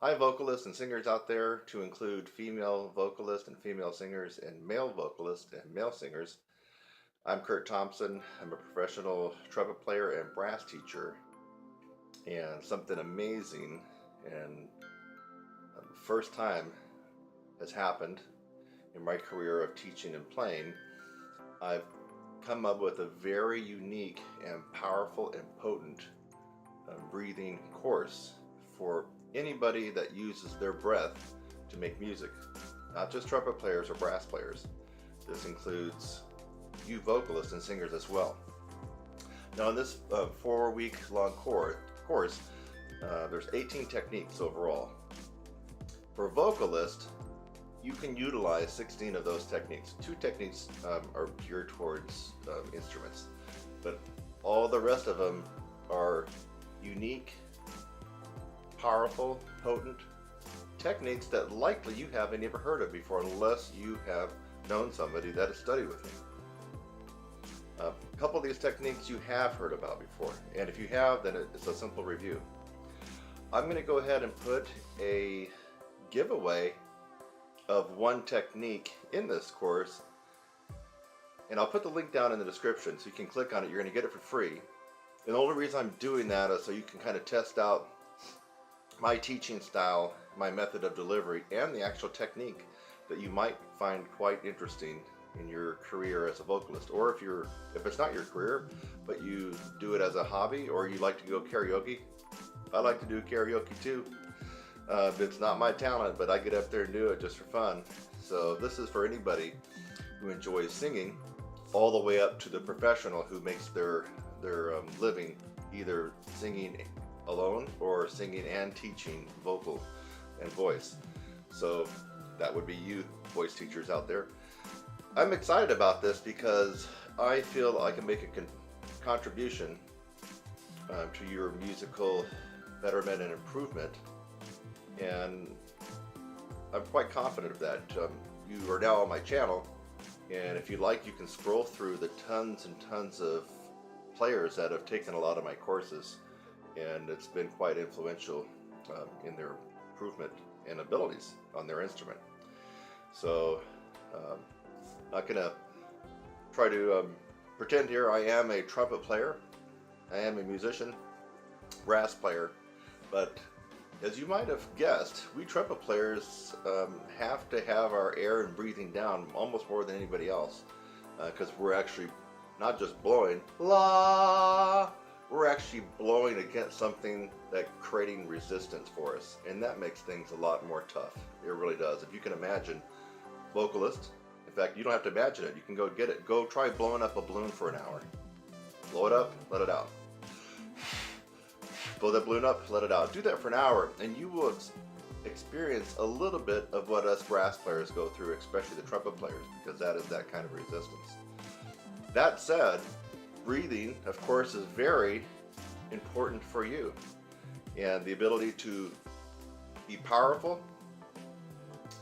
Hi, vocalists and singers out there, to include female vocalists and female singers and male vocalists and male singers. I'm Kurt Thompson. I'm a professional trumpet player and brass teacher. And something amazing and first time has happened in my career of teaching and playing. I've come up with a very unique and powerful and potent breathing course for anybody that uses their breath to make music, not just trumpet players or brass players. This includes you vocalists and singers as well. Now in this 4-week long course, there's 18 techniques overall. For vocalists, you can utilize 16 of those techniques. 2 techniques are geared towards instruments, but all the rest of them are unique, powerful, potent techniques that likely you haven't ever heard of before unless you have known somebody that has studied with me. A couple of these techniques you have heard about before, and if you have, then it's a simple review. I'm going to go ahead and put a giveaway of one technique in this course, and I'll put the link down in the description so you can click on it. You're going to get it for free. And the only reason I'm doing that is so you can kind of test out my teaching style, my method of delivery, and the actual technique that you might find quite interesting in your career as a vocalist, or if it's not your career but you do it as a hobby, or you like to go karaoke. I like to do karaoke too. It's not my talent, but I get up there and do it just for fun. So this is for anybody who enjoys singing, all the way up to the professional who makes their living either singing alone or singing and teaching vocal and voice. So that would be you voice teachers out there. I'm excited about this because I feel I can make a contribution to your musical betterment and improvement, and I'm quite confident of that. You are now on my channel, and if you like, you can scroll through the tons and tons of players that have taken a lot of my courses, and it's been quite influential in their improvement and abilities on their instrument. So not gonna try to pretend here. I am a trumpet player, I am a musician, brass player, but as you might have guessed, we trumpet players have to have our air and breathing down almost more than anybody else, because we're actually not just blowing la, we're actually blowing against something that's creating resistance for us, and that makes things a lot more tough. It really does. If you can imagine, vocalists, in fact, you don't have to imagine it, you can go get it. Go try blowing up a balloon for an hour. Blow it up, let it out. Blow that balloon up, let it out. Do that for an hour, and you will experience a little bit of what us brass players go through, especially the trumpet players, because that is that kind of resistance. That said, breathing, of course, is very important for you, and the ability to be powerful,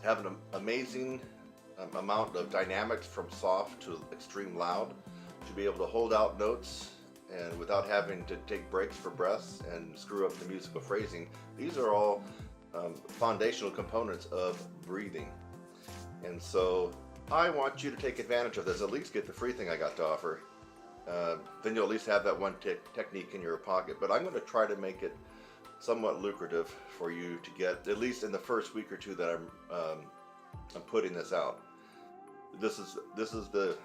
have an amazing amount of dynamics from soft to extreme loud, to be able to hold out notes and without having to take breaks for breaths and screw up the musical phrasing. These are all foundational components of breathing. And so I want you to take advantage of this, at least get the free thing I got to offer. Then you'll at least have that one technique in your pocket. But I'm going to try to make it somewhat lucrative for you to get, at least in the first week or two that I'm putting this out. This is the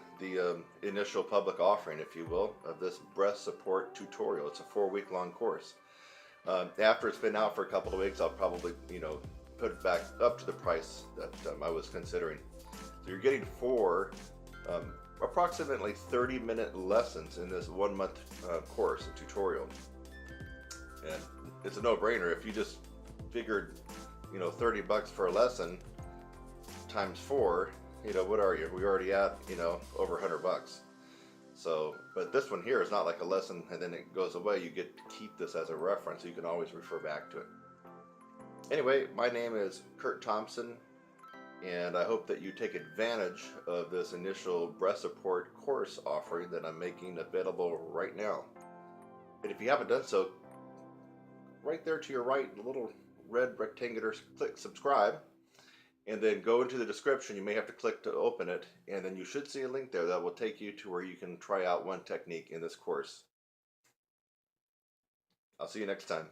initial public offering, if you will, of this breath support tutorial. It's a 4-week long course. After it's been out for a couple of weeks, I'll probably put it back up to the price that I was considering. So you're getting 4 approximately 30-minute lessons in this 1-month course, a tutorial. And it's a no-brainer. If you just figured $30 for a lesson times 4, what are you? We're already at over $100. So, but this one here is not like a lesson and then it goes away. You get to keep this as a reference, so you can always refer back to it. Anyway, my name is Kurt Thompson, and I hope that you take advantage of this initial breath support course offering that I'm making available right now. And if you haven't done so, right there to your right, a little red rectangular, click subscribe, and then go into the description. You may have to click to open it, and then you should see a link there that will take you to where you can try out one technique in this course. I'll see you next time.